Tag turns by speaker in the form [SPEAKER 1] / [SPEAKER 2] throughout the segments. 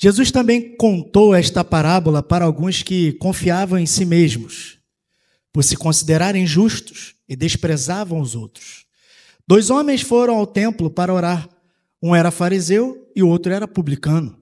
[SPEAKER 1] Jesus também contou esta parábola para alguns que confiavam em si mesmos, por se considerarem justos e desprezavam os outros. 2 homens foram ao templo para orar. Um era fariseu e o outro era publicano.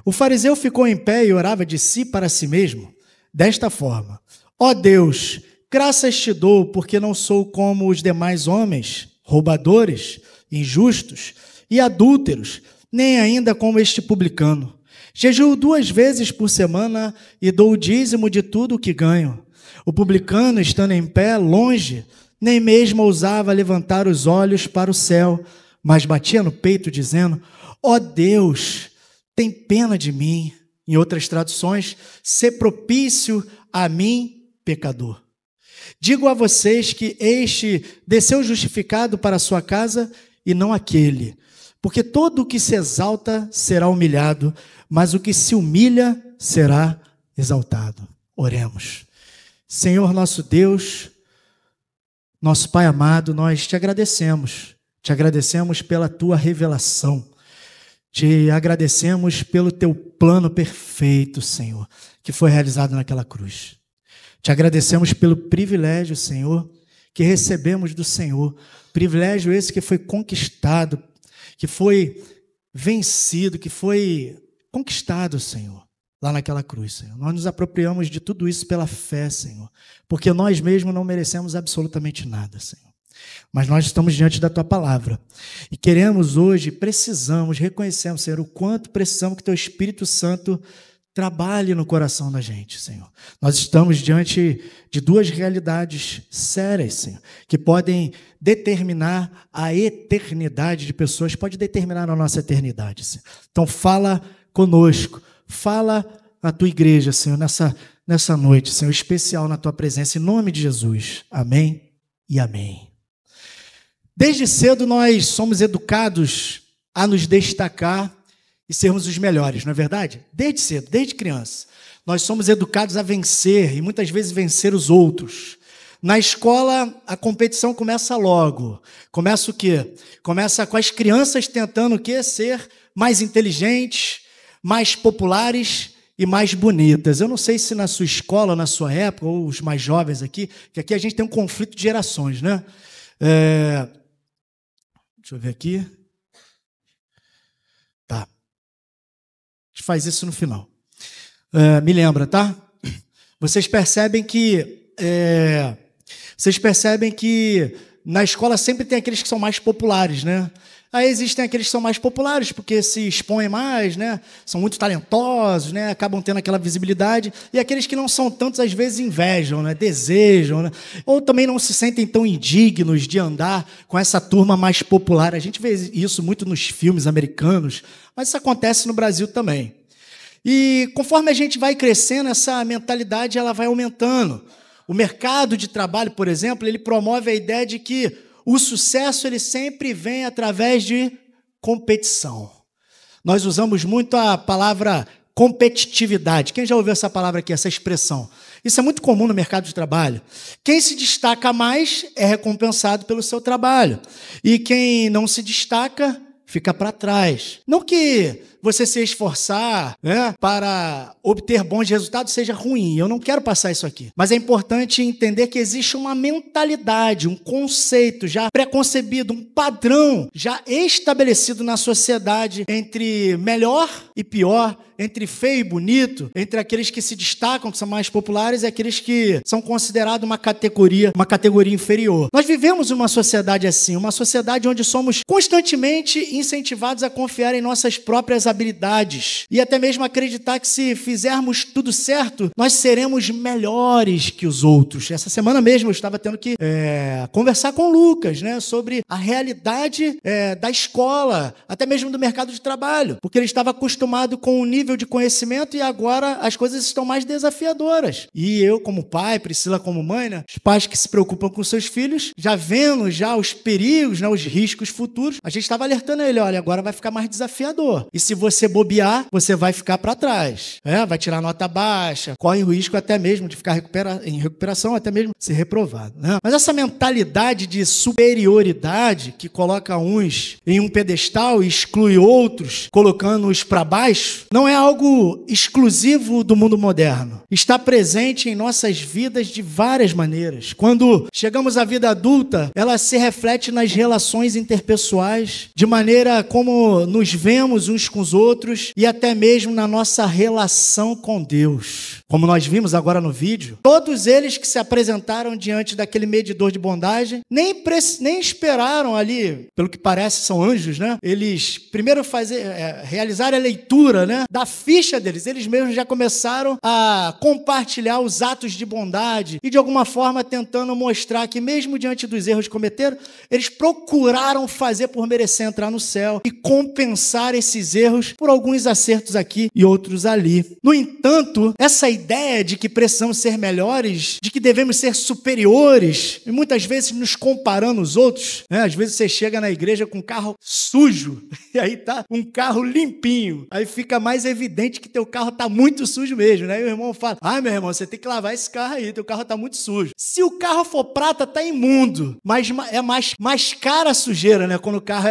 [SPEAKER 1] O fariseu ficou em pé e orava de si para si mesmo, desta forma: ó Deus, graças te dou, porque não sou como os demais homens, roubadores, injustos e adúlteros, nem ainda como este publicano. Jejuo 2 vezes por semana e dou o dízimo de tudo o que ganho. O publicano, estando em pé, longe, nem mesmo ousava levantar os olhos para o céu, mas batia no peito, dizendo: ó Deus, tem pena de mim. Em outras traduções, sê propício a mim, pecador. Digo a vocês que este desceu justificado para a sua casa e não aquele, porque todo o que se exalta será humilhado, mas o que se humilha será exaltado. Oremos. Senhor nosso Deus, nosso Pai amado, nós te agradecemos pela tua revelação, te agradecemos pelo teu plano perfeito, Senhor, que foi realizado naquela cruz. Te agradecemos pelo privilégio, Senhor, que recebemos do Senhor, privilégio esse que foi conquistado, que foi vencido, que foi conquistado, Senhor, lá naquela cruz, Senhor. Nós nos apropriamos de tudo isso pela fé, Senhor, porque nós mesmos não merecemos absolutamente nada, Senhor. Mas nós estamos diante da tua palavra e queremos hoje, precisamos, reconhecemos, Senhor, o quanto precisamos que teu Espírito Santo trabalhe no coração da gente, Senhor. Nós estamos diante de 2 realidades sérias, Senhor, que podem determinar a eternidade de pessoas, pode determinar a nossa eternidade, Senhor. Então fala conosco, fala na tua igreja, Senhor, nessa noite, Senhor, especial na tua presença, em nome de Jesus. Amém e amém. Desde cedo nós somos educados a nos destacar e sermos os melhores, não é verdade? Desde cedo, desde criança. Nós somos educados a vencer e muitas vezes vencer os outros. Na escola, a competição começa logo. Começa o quê? Começa com as crianças tentando o quê? Ser mais inteligentes, mais populares e mais bonitas. Eu não sei se na sua escola, na sua época, ou os mais jovens aqui, que aqui a gente tem um conflito de gerações, né? Deixa eu ver aqui. Tá. A gente faz isso no final. Me lembra, tá? Vocês percebem que na escola sempre tem aqueles que são mais populares, né? Aí existem aqueles que são mais populares porque se expõem mais, né? São muito talentosos, né? Acabam tendo aquela visibilidade. E aqueles que não são tantos, às vezes invejam, né? Desejam, né? Ou também não se sentem tão indignos de andar com essa turma mais popular. A gente vê isso muito nos filmes americanos, mas isso acontece no Brasil também. E conforme a gente vai crescendo, essa mentalidade ela vai aumentando. O mercado de trabalho, por exemplo, ele promove a ideia de que o sucesso ele sempre vem através de competição. Nós usamos muito a palavra competitividade. Quem já ouviu essa palavra aqui, essa expressão? Isso é muito comum no mercado de trabalho. Quem se destaca mais é recompensado pelo seu trabalho. E quem não se destaca fica para trás. Não que você se esforçar, né, para obter bons resultados seja ruim, eu não quero passar isso aqui. Mas é importante entender que existe uma mentalidade, um conceito já preconcebido, um padrão já estabelecido na sociedade entre melhor e pior, entre feio e bonito, entre aqueles que se destacam, que são mais populares, e aqueles que são considerados uma categoria inferior. Nós vivemos uma sociedade assim, uma sociedade onde somos constantemente incentivados a confiar em nossas próprias habilidades e até mesmo acreditar que se fizermos tudo certo, nós seremos melhores que os outros. Essa semana mesmo eu estava tendo que conversar com o Lucas, né, sobre a realidade da escola, até mesmo do mercado de trabalho, porque ele estava acostumado com um nível de conhecimento e agora as coisas estão mais desafiadoras. E eu como pai, Priscila como mãe, né, os pais que se preocupam com seus filhos, já vendo já os perigos, né, os riscos futuros, a gente estava alertando ele, olha, agora vai ficar mais desafiador. E se você bobear, você vai ficar para trás. Vai tirar nota baixa, corre o risco até mesmo de ficar em recuperação, até mesmo ser reprovado. Né? Mas essa mentalidade de superioridade que coloca uns em um pedestal e exclui outros, colocando-os para baixo, não é algo exclusivo do mundo moderno. Está presente em nossas vidas de várias maneiras. Quando chegamos à vida adulta, ela se reflete nas relações interpessoais, de maneira como nos vemos uns com os outros e até mesmo na nossa relação com Deus. Como nós vimos agora no vídeo, todos eles que se apresentaram diante daquele medidor de bondade, nem esperaram ali, pelo que parece são anjos, né? Eles primeiro realizaram a leitura, né, da ficha deles. Eles mesmos já começaram a compartilhar os atos de bondade e de alguma forma tentando mostrar que mesmo diante dos erros que cometeram, eles procuraram fazer por merecer entrar no céu e compensar esses erros por alguns acertos aqui e outros ali. No entanto, essa ideia de que precisamos ser melhores, de que devemos ser superiores, e muitas vezes nos comparando aos outros, né? Às vezes você chega na igreja com um carro sujo, e aí tá um carro limpinho, aí fica mais evidente que teu carro tá muito sujo mesmo, né? E o irmão fala, meu irmão, você tem que lavar esse carro aí, teu carro tá muito sujo. Se o carro for prata, tá imundo, mas é mais cara a sujeira, né? Quando o carro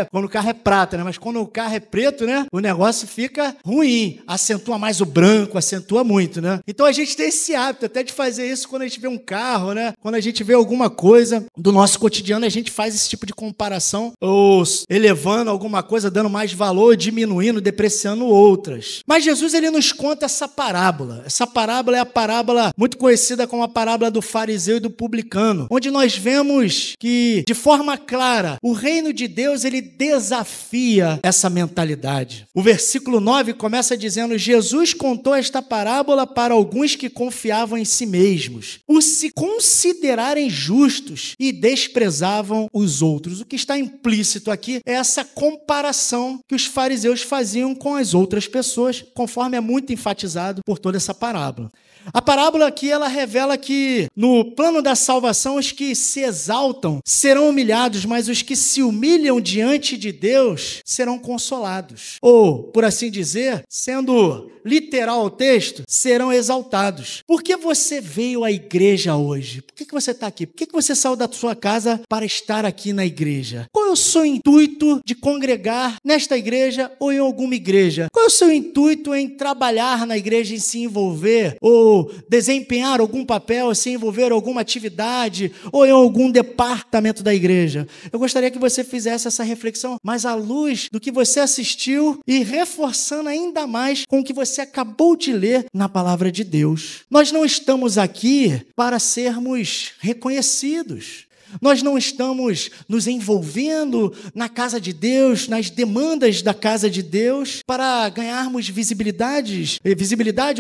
[SPEAKER 1] é prata, né? Mas quando o carro é preto, né? O negócio fica ruim, acentua mais o branco, acentua muito, né? Então a gente tem esse hábito até de fazer isso quando a gente vê um carro, né? Quando a gente vê alguma coisa do nosso cotidiano, a gente faz esse tipo de comparação, ou elevando alguma coisa, dando mais valor, diminuindo, depreciando outras. Mas Jesus, ele nos conta essa parábola. Essa parábola é a parábola muito conhecida como a parábola do fariseu e do publicano, onde nós vemos que, de forma clara, o reino de Deus, ele desafia essa mentalidade. O versículo 9 começa dizendo: Jesus contou esta parábola para alguns que confiavam em si mesmos, por se considerarem justos e desprezavam os outros. O que está implícito aqui é essa comparação que os fariseus faziam com as outras pessoas, conforme é muito enfatizado por toda essa parábola. A parábola aqui, ela revela que no plano da salvação, os que se exaltam serão humilhados, mas os que se humilham diante de Deus serão consolados. Ou, por assim dizer, sendo literal o texto, serão exaltados. Por que você veio à igreja hoje? Por que você está aqui? Por que você saiu da sua casa para estar aqui na igreja? Qual é o seu intuito de congregar nesta igreja ou em alguma igreja? Qual é o seu intuito em trabalhar na igreja, em se envolver, ou desempenhar algum papel, se envolver em alguma atividade, ou em algum departamento da igreja? Eu gostaria que você fizesse essa reflexão, mas à luz do que você assistiu e reforçando ainda mais com o que você acabou de ler na palavra de Deus. Nós não estamos aqui para sermos reconhecidos. Nós não estamos nos envolvendo na casa de Deus, nas demandas da casa de Deus, para ganharmos visibilidade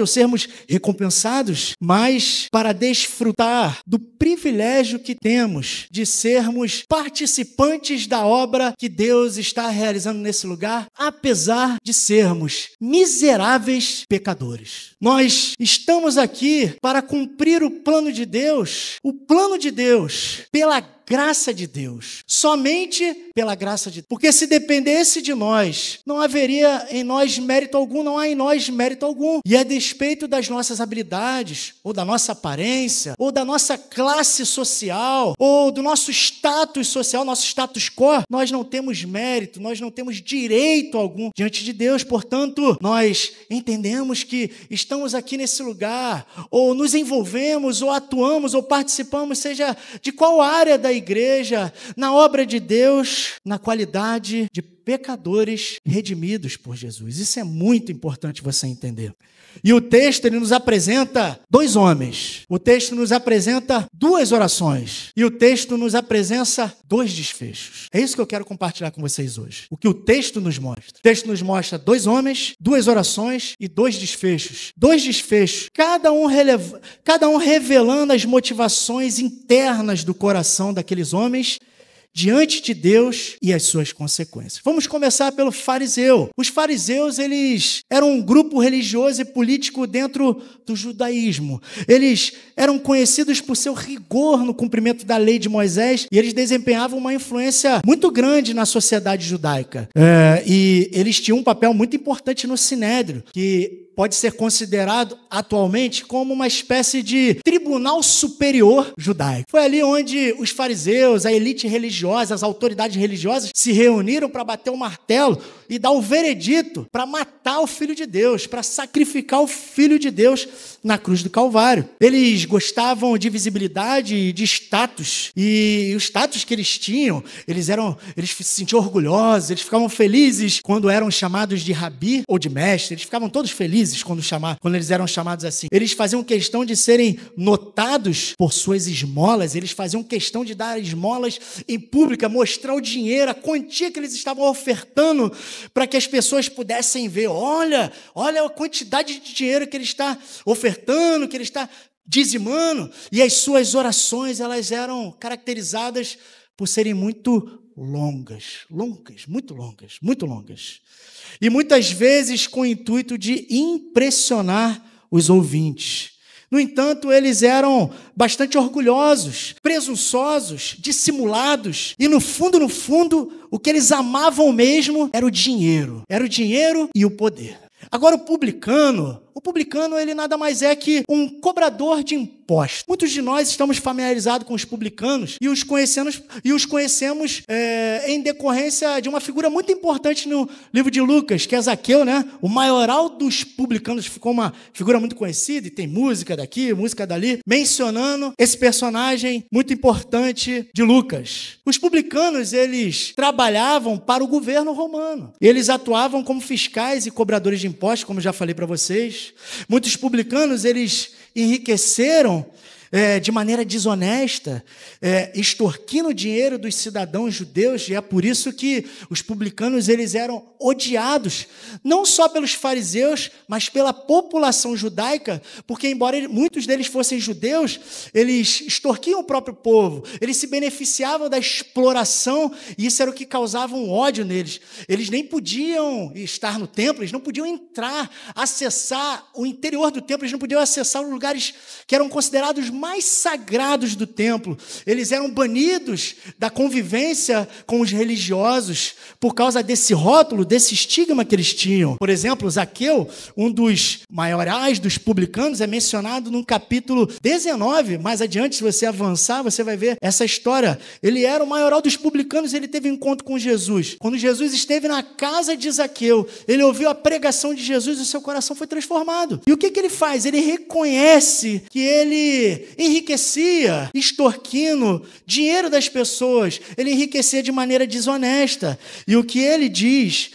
[SPEAKER 1] ou sermos recompensados, mas para desfrutar do privilégio que temos de sermos participantes da obra que Deus está realizando nesse lugar, apesar de sermos miseráveis pecadores. Nós estamos aqui para cumprir o plano de Deus pela graça de Deus, somente pela graça de Deus. Porque se dependesse de nós, não haveria em nós mérito algum, não há em nós mérito algum. E a despeito das nossas habilidades, ou da nossa aparência, ou da nossa classe social, ou do nosso status social, nosso status quo, nós não temos mérito, nós não temos direito algum diante de Deus. Portanto, nós entendemos que estamos aqui nesse lugar, ou nos envolvemos, ou atuamos, ou participamos, seja de qual área da igreja, na obra de Deus, na qualidade de pecadores redimidos por Jesus. Isso é muito importante você entender. E o texto, ele nos apresenta dois homens. O texto nos apresenta duas orações. E o texto nos apresenta dois desfechos. É isso que eu quero compartilhar com vocês hoje. O que o texto nos mostra. O texto nos mostra dois homens, duas orações e dois desfechos. Dois desfechos. Cada um revelando as motivações internas do coração daqueles homens diante de Deus e as suas consequências. Vamos começar pelo fariseu. Os fariseus, eles eram um grupo religioso e político dentro do judaísmo. Eles eram conhecidos por seu rigor no cumprimento da lei de Moisés e eles desempenhavam uma influência muito grande na sociedade judaica. E eles tinham um papel muito importante no Sinédrio, que pode ser considerado atualmente como uma espécie de tribunal superior judaico. Foi ali onde os fariseus, a elite religiosa, as autoridades religiosas se reuniram para bater o martelo e dar o veredito para matar o Filho de Deus, para sacrificar o Filho de Deus na cruz do Calvário. Eles gostavam de visibilidade e de status, e o status que eles tinham, eles se sentiam orgulhosos, eles ficavam felizes quando eram chamados de rabi ou de mestre, eles ficavam todos felizes quando eles eram chamados assim. Eles faziam questão de serem notados por suas esmolas, eles faziam questão de dar esmolas em público, mostrar o dinheiro, a quantia que eles estavam ofertando para que as pessoas pudessem ver, olha a quantidade de dinheiro que ele está ofertando, que ele está dizimando, e as suas orações, elas eram caracterizadas por serem muito longas, muito longas. E muitas vezes com o intuito de impressionar os ouvintes. No entanto, eles eram bastante orgulhosos, presunçosos, dissimulados. E no fundo, o que eles amavam mesmo era o dinheiro e o poder. Agora o publicano ele nada mais é que um cobrador de impostos. Muitos de nós estamos familiarizados com os publicanos e os conhecemos em decorrência de uma figura muito importante no livro de Lucas, que é Zaqueu, né? O maioral dos publicanos, ficou uma figura muito conhecida e tem música daqui, música dali, mencionando esse personagem muito importante de Lucas. Os publicanos, eles trabalhavam para o governo romano. Eles atuavam como fiscais e cobradores de impostos, como já falei para vocês. Muitos publicanos, eles enriqueceram de maneira desonesta, extorquindo o dinheiro dos cidadãos judeus, e é por isso que os publicanos eles eram odiados, não só pelos fariseus, mas pela população judaica, porque embora muitos deles fossem judeus, eles extorquiam o próprio povo, eles se beneficiavam da exploração, e isso era o que causava um ódio neles. Eles nem podiam estar no templo, eles não podiam entrar, acessar o interior do templo, eles não podiam acessar os lugares que eram considerados mais sagrados do templo. Eles eram banidos da convivência com os religiosos por causa desse rótulo, desse estigma que eles tinham. Por exemplo, Zaqueu, um dos maiorais dos publicanos, é mencionado no capítulo 19. Mais adiante, se você avançar, você vai ver essa história. Ele era o maioral dos publicanos, ele teve um encontro com Jesus. Quando Jesus esteve na casa de Zaqueu, ele ouviu a pregação de Jesus e o seu coração foi transformado. E o que ele faz? Ele reconhece que ele enriquecia, extorquindo dinheiro das pessoas, ele enriquecia de maneira desonesta. E o que ele diz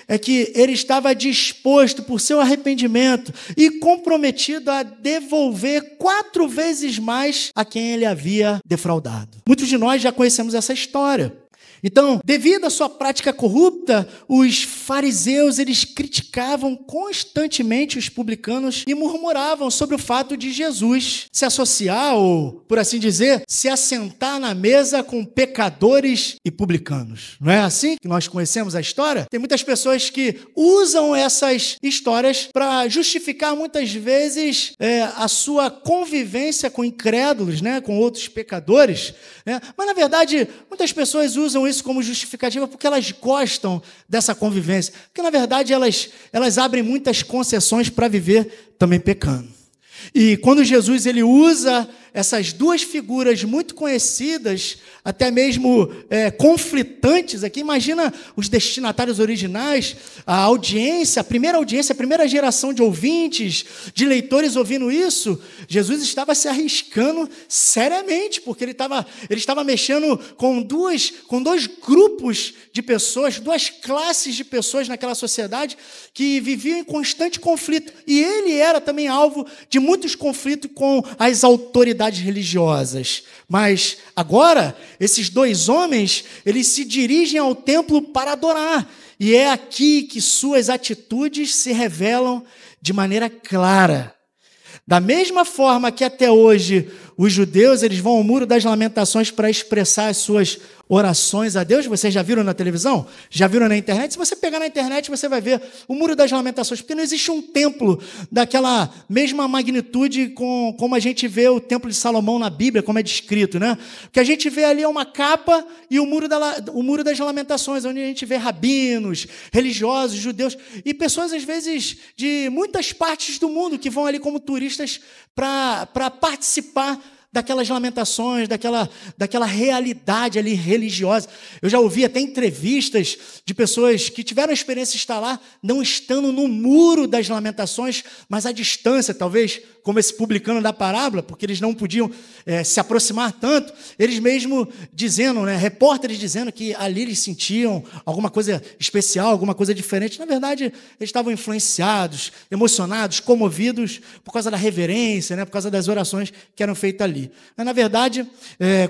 [SPEAKER 1] é que ele estava disposto, por seu arrependimento, e comprometido a devolver 4 vezes mais a quem ele havia defraudado. Muitos de nós já conhecemos essa história. Então, devido à sua prática corrupta, os fariseus, eles criticavam constantemente os publicanos e murmuravam sobre o fato de Jesus se associar, ou, por assim dizer, se assentar na mesa com pecadores e publicanos. Não é assim que nós conhecemos a história? Tem muitas pessoas que usam essas histórias para justificar, muitas vezes, a sua convivência com incrédulos, né, com outros pecadores. Né? Mas, na verdade, muitas pessoas usam isso como justificativa porque elas gostam dessa convivência. Porque, na verdade, elas abrem muitas concessões para viver também pecando. E quando Jesus ele usa essas duas figuras muito conhecidas, até mesmo conflitantes aqui, imagina os destinatários originais, a primeira geração de ouvintes, de leitores ouvindo isso. Jesus estava se arriscando seriamente, porque ele estava mexendo com dois grupos de pessoas, 2 classes de pessoas naquela sociedade que viviam em constante conflito. E ele era também alvo de muitos conflitos com as autoridades religiosas. Mas agora, esses 2 homens, eles se dirigem ao templo para adorar. E é aqui que suas atitudes se revelam de maneira clara. Da mesma forma que até hoje os judeus, eles vão ao Muro das Lamentações para expressar as suas orações a Deus. Vocês já viram na televisão? Já viram na internet? Se você pegar na internet, você vai ver o Muro das Lamentações, porque não existe um templo daquela mesma magnitude como a gente vê o Templo de Salomão na Bíblia, como é descrito, né? O que a gente vê ali é uma capa e o Muro das Lamentações, onde a gente vê rabinos, religiosos, judeus e pessoas, às vezes, de muitas partes do mundo que vão ali como turistas para participar daquelas lamentações, daquela realidade ali religiosa. Eu já ouvi até entrevistas de pessoas que tiveram a experiência de estar lá, não estando no Muro das Lamentações, mas à distância, talvez, como esse publicano da parábola, porque eles não podiam se aproximar tanto, eles mesmo dizendo, né, repórteres dizendo que ali eles sentiam alguma coisa especial, alguma coisa diferente. Na verdade, eles estavam influenciados, emocionados, comovidos por causa da reverência, né, por causa das orações que eram feitas ali. Mas, na verdade,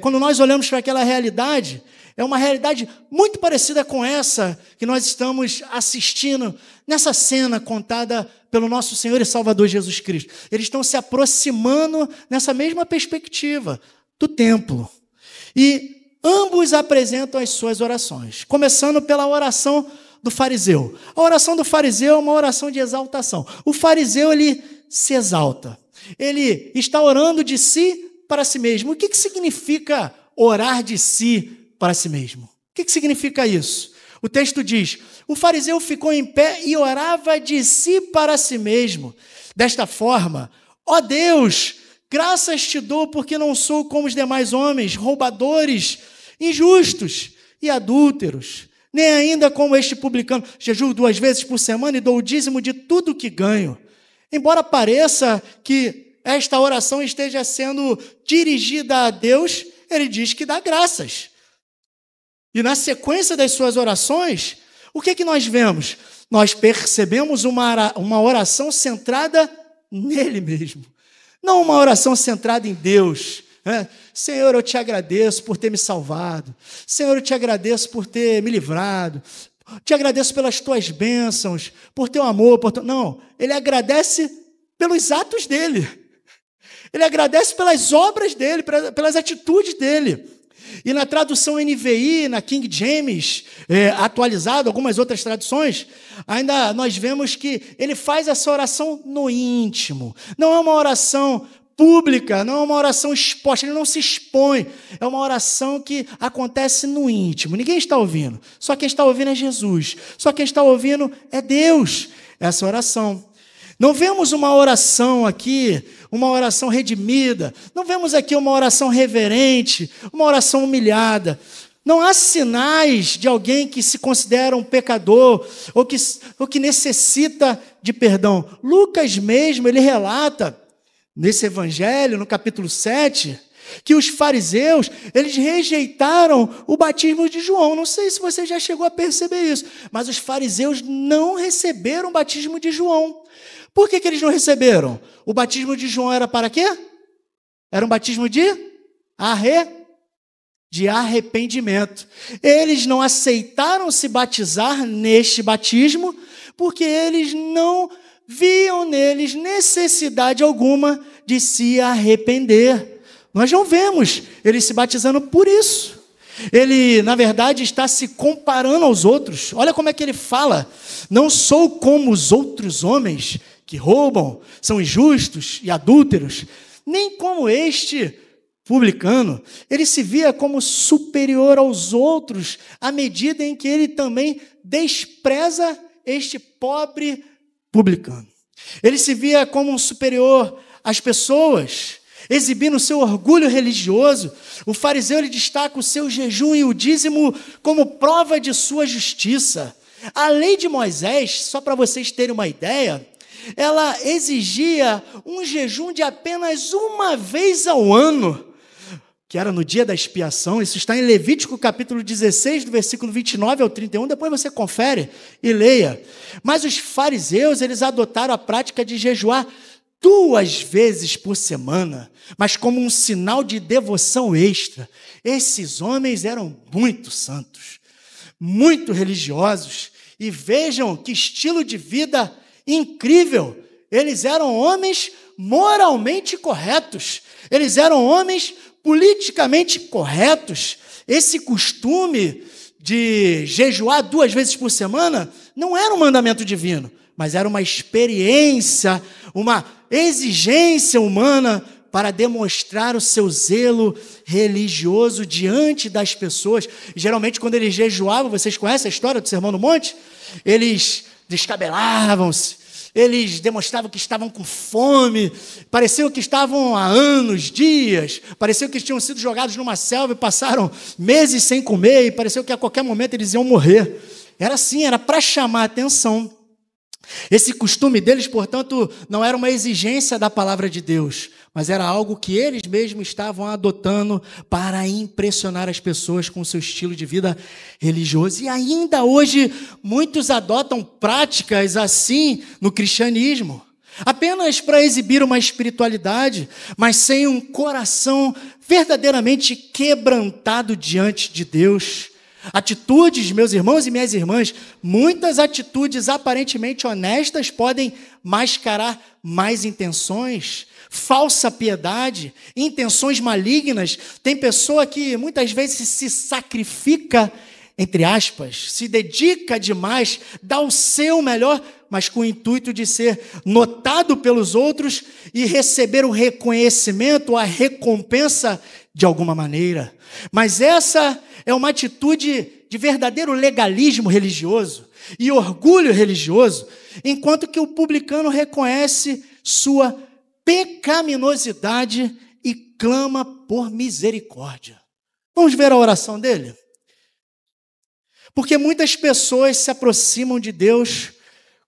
[SPEAKER 1] quando nós olhamos para aquela realidade, é uma realidade muito parecida com essa que nós estamos assistindo nessa cena contada pelo nosso Senhor e Salvador Jesus Cristo. Eles estão se aproximando nessa mesma perspectiva do templo. E ambos apresentam as suas orações, começando pela oração do fariseu. A oração do fariseu é uma oração de exaltação. O fariseu, ele se exalta. Ele está orando de si para si mesmo. O que significa orar de si para si mesmo? O que significa isso? O texto diz: o fariseu ficou em pé e orava de si para si mesmo. Desta forma, ó Deus, graças te dou porque não sou como os demais homens, roubadores, injustos e adúlteros, nem ainda como este publicano. Jejuo 2 vezes por semana e dou o dízimo de tudo que ganho. Embora pareça que esta oração esteja sendo dirigida a Deus, ele diz que dá graças. E na sequência das suas orações, o que nós vemos? Nós percebemos uma oração centrada nele mesmo. Não uma oração centrada em Deus. Senhor, eu te agradeço por ter me salvado. Senhor, eu te agradeço por ter me livrado. Te agradeço pelas tuas bênçãos, por teu amor. Não, ele agradece pelos atos dele. Ele agradece pelas obras dele, pelas atitudes dele. E na tradução NVI, na King James, atualizado, algumas outras traduções, ainda nós vemos que ele faz essa oração no íntimo. Não é uma oração pública, não é uma oração exposta, ele não se expõe. É uma oração que acontece no íntimo. Ninguém está ouvindo. Só quem está ouvindo é Jesus. Só quem está ouvindo é Deus. Essa oração. Não vemos uma oração aqui, uma oração redimida. Não vemos aqui uma oração reverente, uma oração humilhada. Não há sinais de alguém que se considera um pecador ou que necessita de perdão. Lucas mesmo, ele relata nesse evangelho, no capítulo 7, que os fariseus, eles rejeitaram o batismo de João. Não sei se você já chegou a perceber isso, mas os fariseus não receberam o batismo de João. Por que eles não receberam? O batismo de João era para quê? Era um batismo de arrependimento. Eles não aceitaram se batizar neste batismo porque eles não viam neles necessidade alguma de se arrepender. Nós não vemos eles se batizando por isso. Ele, na verdade, está se comparando aos outros. Olha como é que ele fala. Não sou como os outros homens que roubam, são injustos e adúlteros, nem como este publicano. Ele se via como superior aos outros, à medida em que ele também despreza este pobre publicano. Ele se via como um superior às pessoas, exibindo seu orgulho religioso. O fariseu, ele destaca o seu jejum e o dízimo como prova de sua justiça. A lei de Moisés, só para vocês terem uma ideia, ela exigia um jejum de apenas uma vez ao ano, que era no dia da expiação. Isso está em Levítico capítulo 16, do versículo 29 ao 31, depois você confere e leia. Mas os fariseus, eles adotaram a prática de jejuar 2 vezes por semana, mas como um sinal de devoção extra. Esses homens eram muito santos, muito religiosos, e vejam que estilo de vida incrível. Eles eram homens moralmente corretos. Eles eram homens politicamente corretos. Esse costume de jejuar 2 vezes por semana não era um mandamento divino, mas era uma experiência, uma exigência humana para demonstrar o seu zelo religioso diante das pessoas. Geralmente, quando eles jejuavam, vocês conhecem a história do Sermão do Monte? Eles descabelavam-se, eles demonstravam que estavam com fome, pareciam que estavam há anos, dias, pareciam que tinham sido jogados numa selva e passaram meses sem comer, e pareceu que a qualquer momento eles iam morrer. Era assim, era para chamar a atenção. Esse costume deles, portanto, não era uma exigência da palavra de Deus, mas era algo que eles mesmos estavam adotando para impressionar as pessoas com o seu estilo de vida religioso. E ainda hoje, muitos adotam práticas assim no cristianismo, apenas para exibir uma espiritualidade, mas sem um coração verdadeiramente quebrantado diante de Deus. Atitudes, meus irmãos e minhas irmãs, muitas atitudes aparentemente honestas podem mascarar más intenções, falsa piedade, intenções malignas. Tem pessoa que muitas vezes se sacrifica, entre aspas, se dedica demais, dá o seu melhor, mas com o intuito de ser notado pelos outros e receber o reconhecimento, a recompensa de alguma maneira. Mas essa é uma atitude de verdadeiro legalismo religioso e orgulho religioso, enquanto que o publicano reconhece sua pecaminosidade e clama por misericórdia. Vamos ver a oração dele? Porque muitas pessoas se aproximam de Deus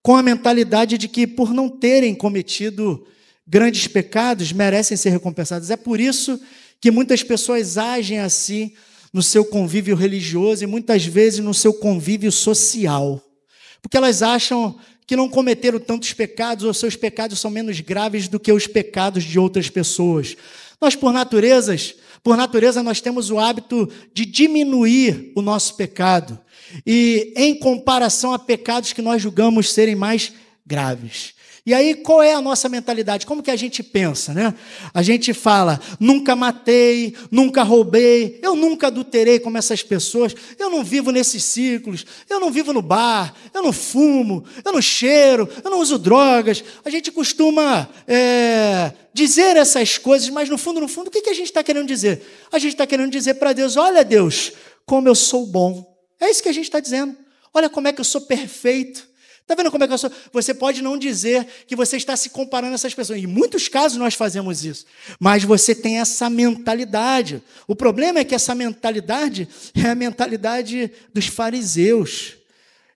[SPEAKER 1] com a mentalidade de que, por não terem cometido grandes pecados, merecem ser recompensados. É por isso que muitas pessoas agem assim no seu convívio religioso e muitas vezes no seu convívio social. Porque elas acham que não cometeram tantos pecados ou seus pecados são menos graves do que os pecados de outras pessoas. Nós, por natureza, nós temos o hábito de diminuir o nosso pecado e em comparação a pecados que nós julgamos serem mais graves. E aí, qual é a nossa mentalidade? Como que a gente pensa, né? A gente fala, nunca matei, nunca roubei, eu nunca adulterei como essas pessoas, eu não vivo nesses ciclos, eu não vivo no bar, eu não fumo, eu não cheiro, eu não uso drogas. A gente costuma dizer essas coisas, mas no fundo, o que a gente está querendo dizer? A gente está querendo dizer para Deus, olha Deus, como eu sou bom. É isso que a gente está dizendo. Olha como é que eu sou perfeito. Está vendo como é que eu sou? Você pode não dizer que você está se comparando a essas pessoas. Em muitos casos nós fazemos isso. Mas você tem essa mentalidade. O problema é que essa mentalidade é a mentalidade dos fariseus.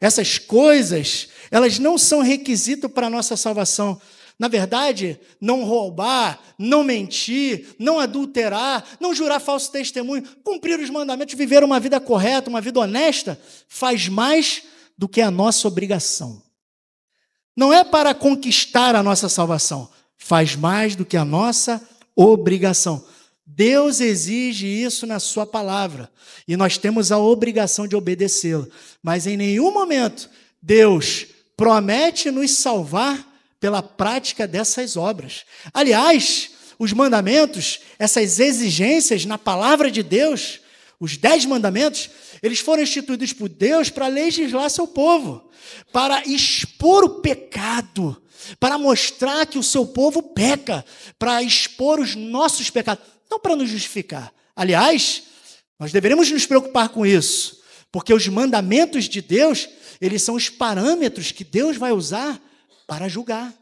[SPEAKER 1] Essas coisas, elas não são requisito para a nossa salvação. Na verdade, não roubar, não mentir, não adulterar, não jurar falso testemunho, cumprir os mandamentos, viver uma vida correta, uma vida honesta, faz mais do que a nossa obrigação. Não é para conquistar a nossa salvação, faz mais do que a nossa obrigação. Deus exige isso na sua palavra e nós temos a obrigação de obedecê-la. Mas em nenhum momento Deus promete nos salvar pela prática dessas obras. Aliás, os mandamentos, essas exigências na palavra de Deus, os 10 mandamentos, eles foram instituídos por Deus para legislar seu povo, para expor o pecado, para mostrar que o seu povo peca, para expor os nossos pecados, não para nos justificar. Aliás, nós deveríamos nos preocupar com isso, porque os mandamentos de Deus, eles são os parâmetros que Deus vai usar para julgar.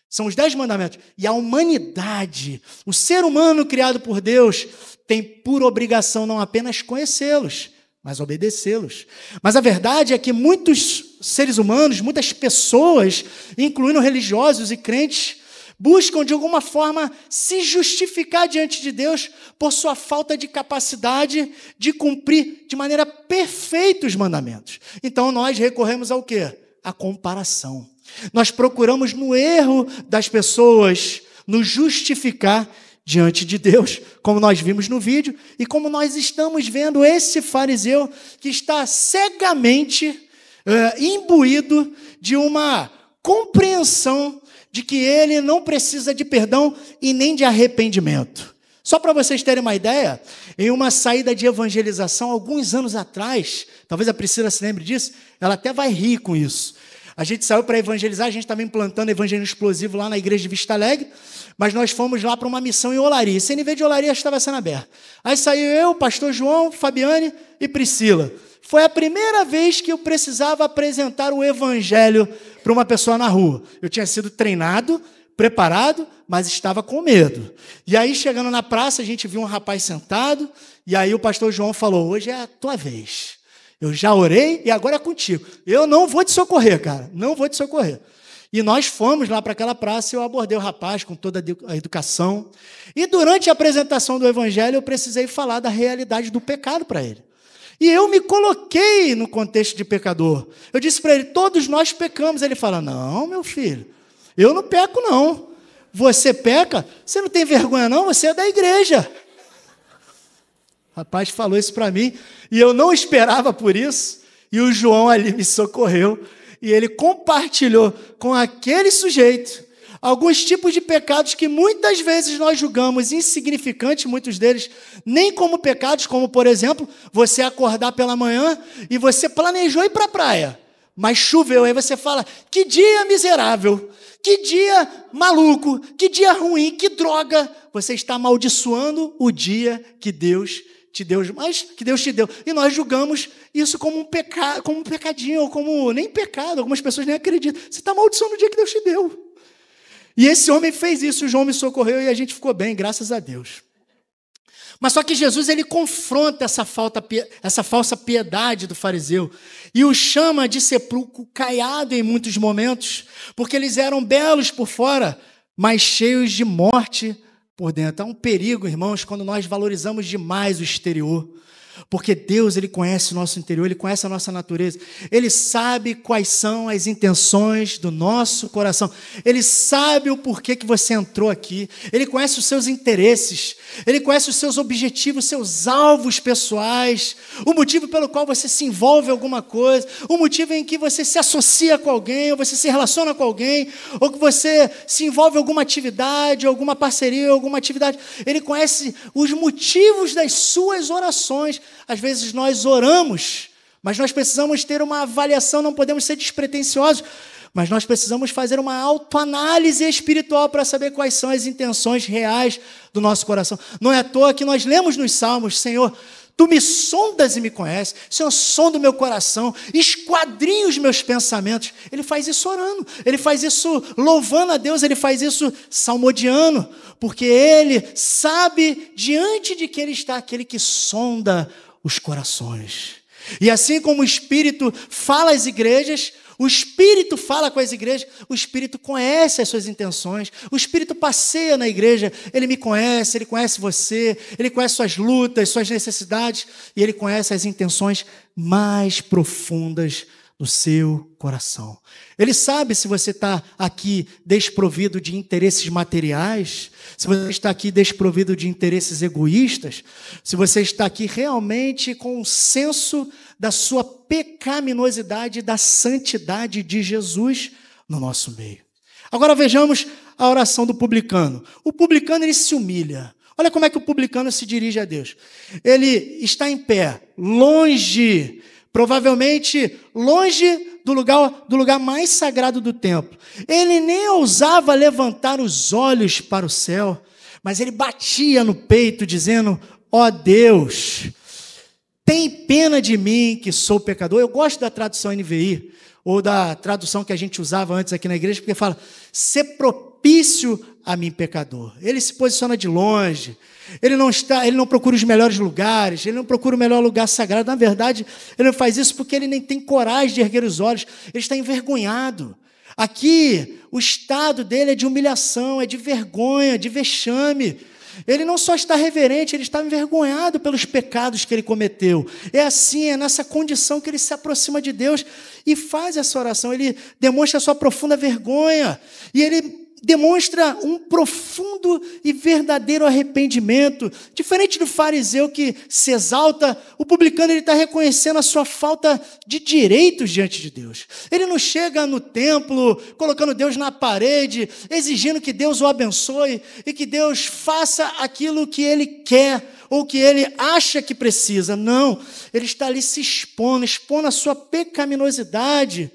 [SPEAKER 1] São os 10 mandamentos. E a humanidade, o ser humano criado por Deus, tem por obrigação não apenas conhecê-los, mas obedecê-los. Mas a verdade é que muitos seres humanos, muitas pessoas, incluindo religiosos e crentes, buscam de alguma forma se justificar diante de Deus por sua falta de capacidade de cumprir de maneira perfeita os mandamentos. Então nós recorremos ao quê? A comparação. Nós procuramos no erro das pessoas nos justificar diante de Deus, como nós vimos no vídeo, e como nós estamos vendo esse fariseu que está cegamente imbuído de uma compreensão de que ele não precisa de perdão e nem de arrependimento. Só para vocês terem uma ideia, em uma saída de evangelização, alguns anos atrás, talvez a Priscila se lembre disso, ela até vai rir com isso. A gente saiu para evangelizar, a gente estava implantando evangelismo explosivo lá na igreja de Vista Alegre, mas nós fomos lá para uma missão em Olaria. CNV de Olaria estava sendo aberto. Aí saiu eu, o pastor João, Fabiane e Priscila. Foi a primeira vez que eu precisava apresentar o evangelho para uma pessoa na rua. Eu tinha sido treinado, preparado, mas estava com medo. E aí, chegando na praça, a gente viu um rapaz sentado, e aí o pastor João falou, hoje é a tua vez. Eu já orei e agora é contigo. Eu não vou te socorrer, cara, não vou te socorrer. E nós fomos lá para aquela praça e eu abordei o rapaz com toda a educação. E durante a apresentação do evangelho, eu precisei falar da realidade do pecado para ele. E eu me coloquei no contexto de pecador. Eu disse para ele, todos nós pecamos. Ele fala, não, meu filho, eu não peco, não. Você peca? Você não tem vergonha, não? Você é da igreja. O rapaz falou isso para mim, e eu não esperava por isso, e o João ali me socorreu, e ele compartilhou com aquele sujeito alguns tipos de pecados que muitas vezes nós julgamos insignificantes, muitos deles nem como pecados, como, por exemplo, você acordar pela manhã e você planejou ir para a praia, mas choveu, aí você fala, que dia miserável, que dia maluco, que dia ruim, que droga. Você está amaldiçoando o dia que Deus te deu, mas que Deus te deu. E nós julgamos isso como um pecado, como um pecadinho, ou como nem pecado, algumas pessoas nem acreditam. Você está amaldiçoando o dia que Deus te deu. E esse homem fez isso, o João me socorreu e a gente ficou bem, graças a Deus. Mas só que Jesus, ele confronta essa falsa piedade do fariseu e o chama de sepulcro caiado em muitos momentos, porque eles eram belos por fora, mas cheios de morte por dentro. Há um perigo, irmãos, quando nós valorizamos demais o exterior, porque Deus, ele conhece o nosso interior, ele conhece a nossa natureza, ele sabe quais são as intenções do nosso coração, ele sabe o porquê que você entrou aqui, ele conhece os seus interesses, ele conhece os seus objetivos, seus alvos pessoais, o motivo pelo qual você se envolve em alguma coisa, o motivo em que você se associa com alguém, ou você se relaciona com alguém, ou que você se envolve em alguma atividade, alguma parceria, alguma atividade. Ele conhece os motivos das suas orações. Às vezes nós oramos, mas nós precisamos ter uma avaliação, não podemos ser despretensiosos, mas nós precisamos fazer uma autoanálise espiritual para saber quais são as intenções reais do nosso coração. Não é à toa que nós lemos nos Salmos, Senhor, Tu me sondas e me conheces, Senhor, sonda o meu coração, esquadrinha os meus pensamentos. Ele faz isso orando, ele faz isso louvando a Deus, ele faz isso salmodiando, porque ele sabe diante de que ele está aquele que sonda os corações. E assim como o Espírito fala às igrejas, o Espírito fala com as igrejas, o Espírito conhece as suas intenções, o Espírito passeia na igreja, ele me conhece, ele conhece você, ele conhece suas lutas, suas necessidades, e ele conhece as intenções mais profundas do seu coração. Ele sabe se você está aqui desprovido de interesses materiais, se você está aqui desprovido de interesses egoístas, se você está aqui realmente com um senso da sua pecaminosidade e da santidade de Jesus no nosso meio. Agora vejamos a oração do publicano. O publicano, ele se humilha. Olha como é que o publicano se dirige a Deus. Ele está em pé, longe, provavelmente longe do lugar mais sagrado do templo. Ele nem ousava levantar os olhos para o céu, mas ele batia no peito dizendo, ó Deus, tem pena de mim que sou pecador. Eu gosto da tradução NVI, ou da tradução que a gente usava antes aqui na igreja, porque fala, ser propício a mim, pecador. Ele se posiciona de longe, ele não procura os melhores lugares, ele não procura o melhor lugar sagrado. Na verdade, ele não faz isso porque ele nem tem coragem de erguer os olhos, ele está envergonhado. Aqui, o estado dele é de humilhação, é de vergonha, de vexame. Ele não só está reverente, ele está envergonhado pelos pecados que ele cometeu. É assim, é nessa condição que ele se aproxima de Deus e faz essa oração. Ele demonstra a sua profunda vergonha. E ele demonstra um profundo e verdadeiro arrependimento. Diferente do fariseu que se exalta, o publicano está reconhecendo a sua falta de direitos diante de Deus. Ele não chega no templo, colocando Deus na parede, exigindo que Deus o abençoe e que Deus faça aquilo que ele quer ou que ele acha que precisa. Não, ele está ali se expondo a sua pecaminosidade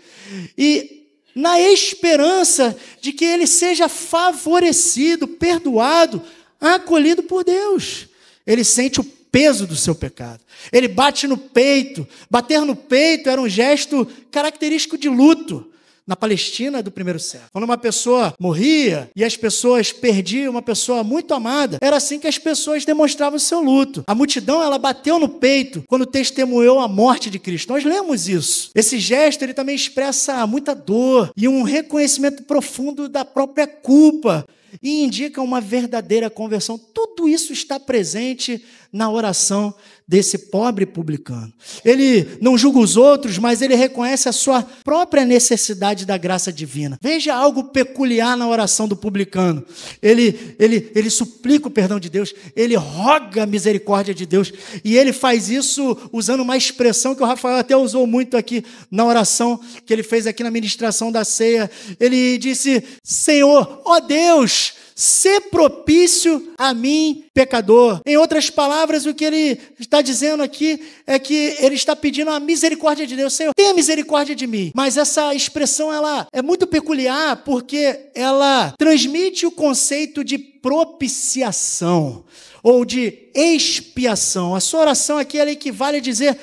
[SPEAKER 1] e na esperança de que ele seja favorecido, perdoado, acolhido por Deus. Ele sente o peso do seu pecado. Ele bate no peito. Bater no peito era um gesto característico de luto na Palestina do primeiro século. Quando uma pessoa morria e as pessoas perdiam uma pessoa muito amada, era assim que as pessoas demonstravam o seu luto. A multidão, ela bateu no peito quando testemunhou a morte de Cristo. Nós lemos isso. Esse gesto, ele também expressa muita dor e um reconhecimento profundo da própria culpa e indica uma verdadeira conversão. Tudo isso está presente na oração desse pobre publicano. Ele não julga os outros, mas ele reconhece a sua própria necessidade da graça divina. Veja algo peculiar na oração do publicano. Ele suplica o perdão de Deus, ele roga a misericórdia de Deus, e ele faz isso usando uma expressão que o Rafael até usou muito aqui na oração que ele fez aqui na ministração da ceia. Ele disse: Senhor, ó Deus, sê propício a mim, pecador. Em outras palavras, o que ele está dizendo aqui é que ele está pedindo a misericórdia de Deus. Senhor, tenha misericórdia de mim. Mas essa expressão, ela é muito peculiar porque ela transmite o conceito de propiciação ou de expiação. A sua oração aqui, ela equivale a dizer: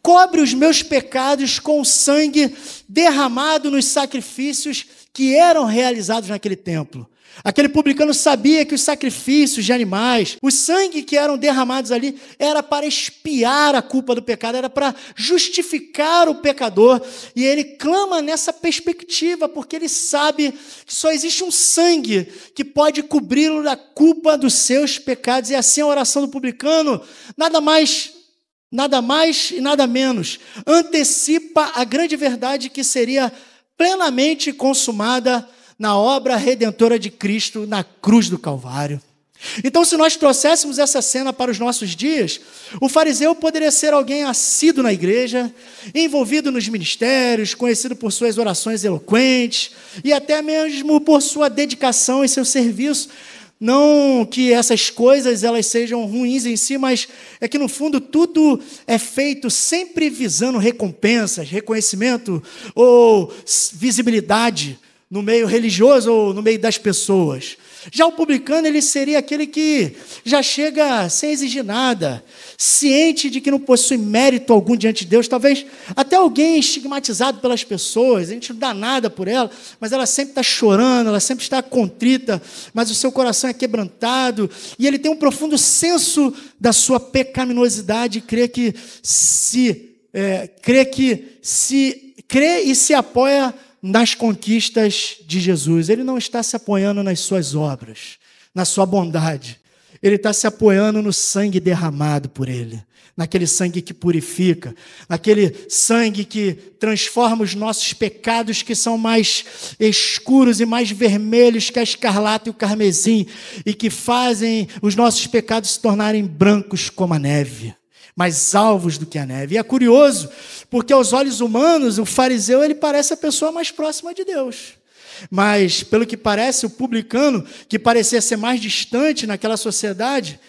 [SPEAKER 1] cobre os meus pecados com o sangue derramado nos sacrifícios que eram realizados naquele templo. Aquele publicano sabia que os sacrifícios de animais, o sangue que eram derramados ali, era para expiar a culpa do pecado, era para justificar o pecador. E ele clama nessa perspectiva, porque ele sabe que só existe um sangue que pode cobri-lo da culpa dos seus pecados. E assim a oração do publicano, nada mais e nada menos, antecipa a grande verdade que seria plenamente consumada na obra redentora de Cristo na cruz do Calvário. Então, se nós trouxéssemos essa cena para os nossos dias, o fariseu poderia ser alguém assíduo na igreja, envolvido nos ministérios, conhecido por suas orações eloquentes e até mesmo por sua dedicação em seu serviço. Não que essas coisas elas sejam ruins em si, mas é que no fundo tudo é feito sempre visando recompensas, reconhecimento ou visibilidade no meio religioso ou no meio das pessoas. Já o publicano, ele seria aquele que já chega sem exigir nada, ciente de que não possui mérito algum diante de Deus, talvez até alguém estigmatizado pelas pessoas, a gente não dá nada por ela, mas ela sempre está chorando, ela sempre está contrita, mas o seu coração é quebrantado, e ele tem um profundo senso da sua pecaminosidade, crê e se apoia nas conquistas de Jesus. Ele não está se apoiando nas suas obras, na sua bondade. Ele está se apoiando no sangue derramado por ele, naquele sangue que purifica, naquele sangue que transforma os nossos pecados que são mais escuros e mais vermelhos que a escarlata e o carmesim e que fazem os nossos pecados se tornarem brancos como a neve, mais alvos do que a neve. E é curioso, porque aos olhos humanos, o fariseu ele parece a pessoa mais próxima de Deus. Mas, pelo que parece, o publicano, que parecia ser mais distante naquela sociedade,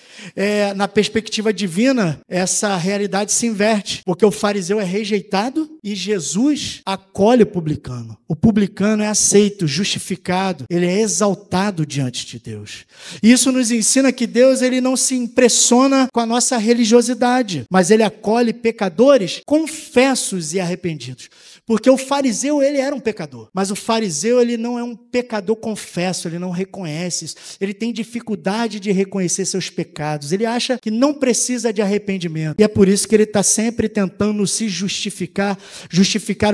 [SPEAKER 1] na perspectiva divina, essa realidade se inverte, porque o fariseu é rejeitado e Jesus acolhe o publicano. O publicano é aceito, justificado, ele é exaltado diante de Deus. E isso nos ensina que Deus ele não se impressiona com a nossa religiosidade, mas ele acolhe pecadores confessos e arrependidos. Porque o fariseu, ele era um pecador, mas o fariseu, ele não é um pecador confesso, ele não reconhece isso, ele tem dificuldade de reconhecer seus pecados, ele acha que não precisa de arrependimento, e é por isso que ele está sempre tentando se justificar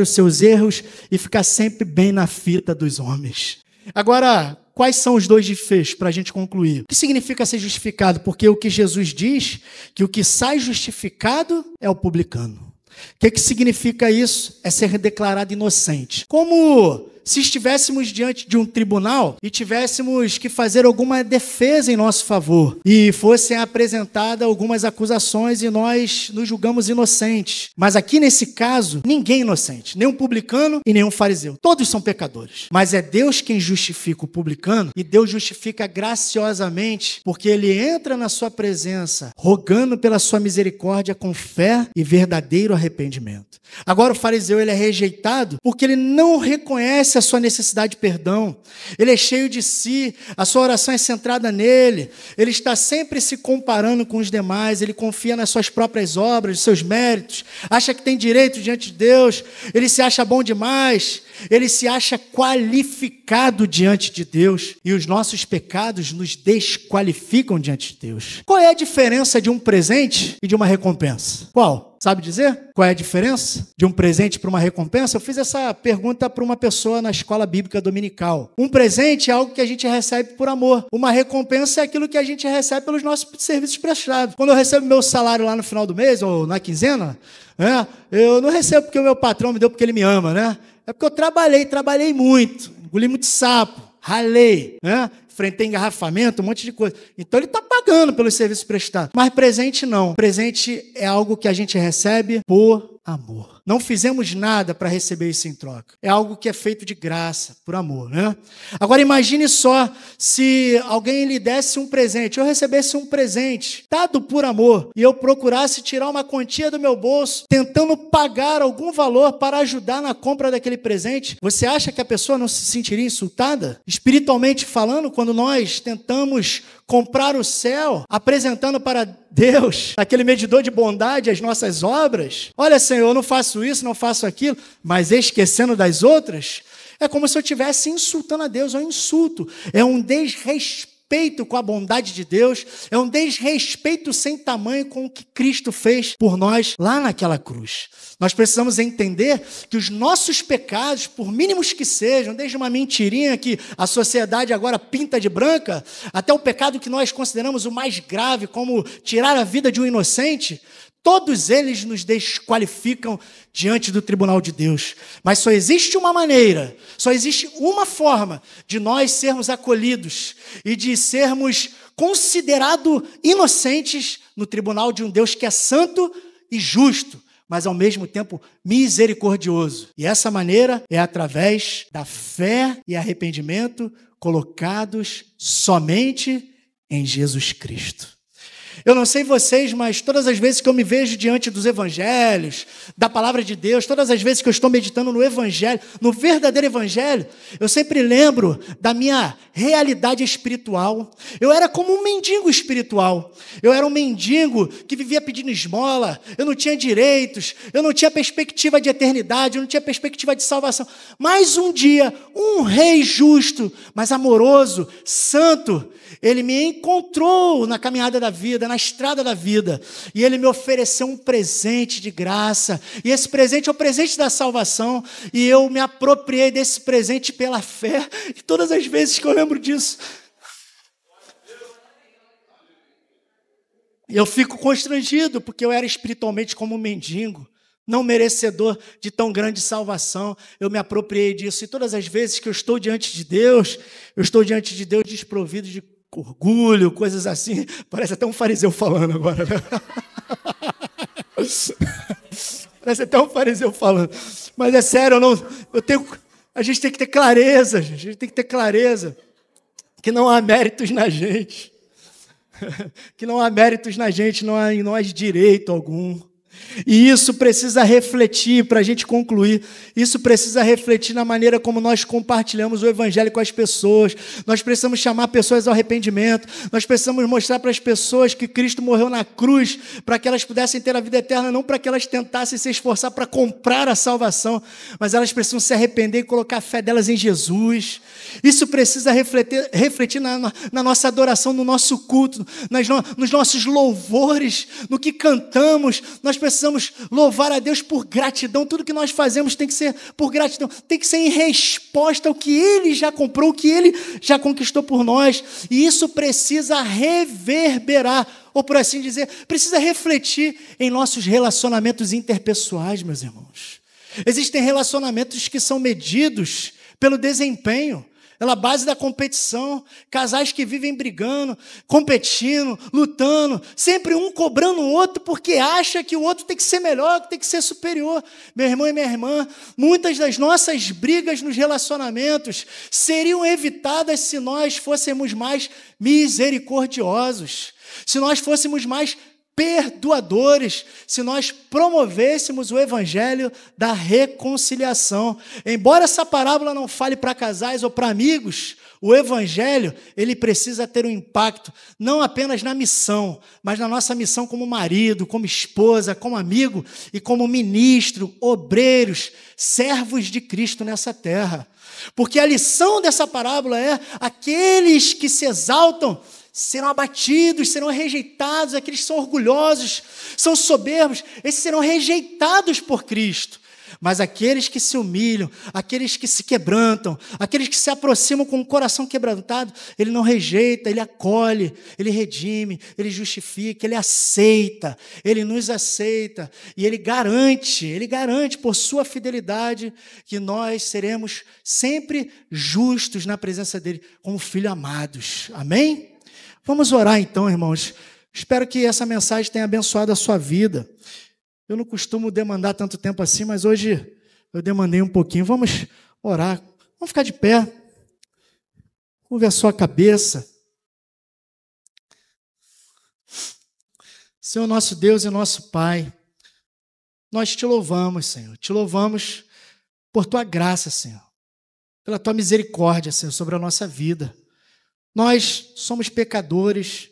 [SPEAKER 1] os seus erros e ficar sempre bem na fita dos homens. Agora, quais são os dois desfechos para a gente concluir? O que significa ser justificado? Porque o que Jesus diz, que o que sai justificado é o publicano. O que significa isso? É ser declarado inocente. Como se estivéssemos diante de um tribunal e tivéssemos que fazer alguma defesa em nosso favor e fossem apresentadas algumas acusações e nós nos julgamos inocentes. Mas aqui nesse caso, ninguém é inocente, nem um publicano e nem um fariseu. Todos são pecadores. Mas é Deus quem justifica o publicano e Deus justifica graciosamente porque ele entra na sua presença rogando pela sua misericórdia com fé e verdadeiro arrependimento. Agora o fariseu ele é rejeitado porque ele não reconhece a sua necessidade de perdão. Ele é cheio de si, a sua oração é centrada nele, ele está sempre se comparando com os demais, ele confia nas suas próprias obras, nos seus méritos, acha que tem direito diante de Deus, ele se acha bom demais, ele se acha qualificado diante de Deus e os nossos pecados nos desqualificam diante de Deus. Qual é a diferença de um presente e de uma recompensa? Qual? Sabe dizer? Qual é a diferença de um presente para uma recompensa? Eu fiz essa pergunta para uma pessoa na escola bíblica dominical. Um presente é algo que a gente recebe por amor. Uma recompensa é aquilo que a gente recebe pelos nossos serviços prestados. Quando eu recebo meu salário lá no final do mês, ou na quinzena, eu não recebo porque o meu patrão me deu porque ele me ama, né? É porque eu trabalhei muito, engoli muito sapo, ralei, enfrentei engarrafamento, um monte de coisa. Então ele está pagando pelos serviços prestados. Mas presente não. Presente é algo que a gente recebe por amor. Não fizemos nada para receber isso em troca. É algo que é feito de graça, por amor, né? Agora imagine só se alguém lhe desse um presente, eu recebesse um presente dado por amor e eu procurasse tirar uma quantia do meu bolso tentando pagar algum valor para ajudar na compra daquele presente. Você acha que a pessoa não se sentiria insultada? Espiritualmente falando, quando nós tentamos comprar o céu, apresentando para Deus, aquele medidor de bondade, as nossas obras. Olha, Senhor, eu não faço isso, não faço aquilo, mas esquecendo das outras, é como se eu estivesse insultando a Deus, é um insulto, é um desrespeito com a bondade de Deus, é um desrespeito sem tamanho com o que Cristo fez por nós lá naquela cruz. Nós precisamos entender que os nossos pecados, por mínimos que sejam, desde uma mentirinha que a sociedade agora pinta de branca, até o pecado que nós consideramos o mais grave, como tirar a vida de um inocente, todos eles nos desqualificam diante do tribunal de Deus. Mas só existe uma maneira, só existe uma forma de nós sermos acolhidos e de sermos considerados inocentes no tribunal de um Deus que é santo e justo, mas ao mesmo tempo misericordioso. E essa maneira é através da fé e arrependimento colocados somente em Jesus Cristo. Eu não sei vocês, mas todas as vezes que eu me vejo diante dos evangelhos, da palavra de Deus, todas as vezes que eu estou meditando no evangelho, no verdadeiro evangelho, eu sempre lembro da minha realidade espiritual. Eu era como um mendigo espiritual. Eu era um mendigo que vivia pedindo esmola, eu não tinha direitos, eu não tinha perspectiva de eternidade, eu não tinha perspectiva de salvação. Mas um dia, um rei justo, mas amoroso, santo, ele me encontrou na caminhada da vida, na estrada da vida, e ele me ofereceu um presente de graça, e esse presente é o presente da salvação, e eu me apropriei desse presente pela fé, e todas as vezes que eu lembro disso, eu fico constrangido, porque eu era espiritualmente como um mendigo, não merecedor de tão grande salvação, eu me apropriei disso, e todas as vezes que eu estou diante de Deus, desprovido de orgulho, coisas assim. Parece até um fariseu falando agora, né? Parece até um fariseu falando. Mas é sério, a gente tem que ter clareza, que não há méritos na gente. Que não há méritos na gente, não há em nós direito algum. E isso precisa refletir, para a gente concluir, isso precisa refletir na maneira como nós compartilhamos o evangelho com as pessoas. Nós precisamos chamar pessoas ao arrependimento, nós precisamos mostrar para as pessoas que Cristo morreu na cruz para que elas pudessem ter a vida eterna, não para que elas tentassem se esforçar para comprar a salvação, mas elas precisam se arrepender e colocar a fé delas em Jesus. Isso precisa refletir na nossa adoração, no nosso culto, nos nossos louvores, no que cantamos. Nós precisamos louvar a Deus por gratidão. Tudo que nós fazemos tem que ser por gratidão, tem que ser em resposta ao que Ele já comprou, o que Ele já conquistou por nós. E isso precisa reverberar, ou por assim dizer, precisa refletir em nossos relacionamentos interpessoais, meus irmãos. Existem relacionamentos que são medidos pelo desempenho, pela base da competição, casais que vivem brigando, competindo, lutando, sempre um cobrando o outro porque acha que o outro tem que ser melhor, que tem que ser superior. Meu irmão e minha irmã, muitas das nossas brigas nos relacionamentos seriam evitadas se nós fôssemos mais misericordiosos, se nós fôssemos mais perdoadores, se nós promovêssemos o evangelho da reconciliação. Embora essa parábola não fale para casais ou para amigos, o evangelho, ele precisa ter um impacto não apenas na missão, mas na nossa missão como marido, como esposa, como amigo e como ministro, obreiros, servos de Cristo nessa terra. Porque a lição dessa parábola é: aqueles que se exaltam serão abatidos, serão rejeitados. Aqueles que são orgulhosos, são soberbos, esses serão rejeitados por Cristo. Mas aqueles que se humilham, aqueles que se quebrantam, aqueles que se aproximam com o coração quebrantado, Ele não rejeita, Ele acolhe, Ele redime, Ele justifica, Ele aceita, Ele nos aceita. E Ele garante por sua fidelidade que nós seremos sempre justos na presença dEle, como filhos amados. Amém? Vamos orar então, irmãos. Espero que essa mensagem tenha abençoado a sua vida. Eu não costumo demandar tanto tempo assim, mas hoje eu demandei um pouquinho. Vamos orar. Vamos ficar de pé. Curva a sua cabeça. Senhor nosso Deus e nosso Pai, nós te louvamos, Senhor. Te louvamos por tua graça, Senhor. Pela tua misericórdia, Senhor, sobre a nossa vida. Nós somos pecadores,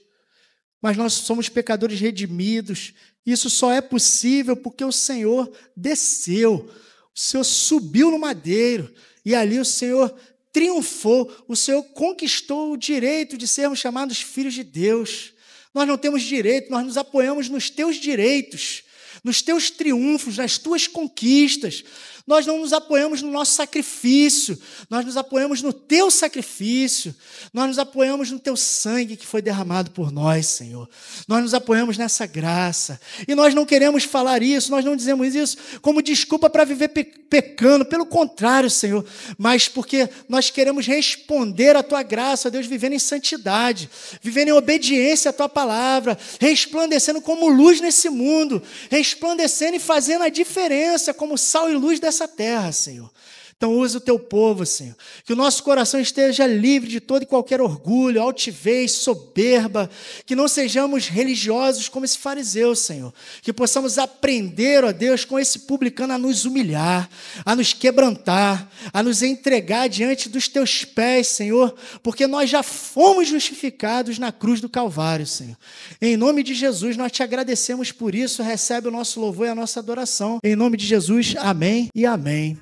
[SPEAKER 1] mas nós somos pecadores redimidos. Isso só é possível porque o Senhor desceu, o Senhor subiu no madeiro e ali o Senhor triunfou, o Senhor conquistou o direito de sermos chamados filhos de Deus. Nós não temos direito, nós nos apoiamos nos teus direitos, nos teus triunfos, nas tuas conquistas. Nós não nos apoiamos no nosso sacrifício, nós nos apoiamos no teu sacrifício, nós nos apoiamos no teu sangue que foi derramado por nós, Senhor. Nós nos apoiamos nessa graça. E nós não queremos falar isso, nós não dizemos isso como desculpa para viver pecando, pelo contrário, Senhor, mas porque nós queremos responder à tua graça, Deus, vivendo em santidade, vivendo em obediência à tua palavra, resplandecendo como luz nesse mundo, resplandecendo e fazendo a diferença como sal e luz dessa terra, Senhor. Então usa o teu povo, Senhor. Que o nosso coração esteja livre de todo e qualquer orgulho, altivez, soberba. Que não sejamos religiosos como esse fariseu, Senhor. Que possamos aprender, ó Deus, com esse publicano a nos humilhar, a nos quebrantar, a nos entregar diante dos teus pés, Senhor. Porque nós já fomos justificados na cruz do Calvário, Senhor. Em nome de Jesus, nós te agradecemos por isso. Recebe o nosso louvor e a nossa adoração. Em nome de Jesus, amém e amém.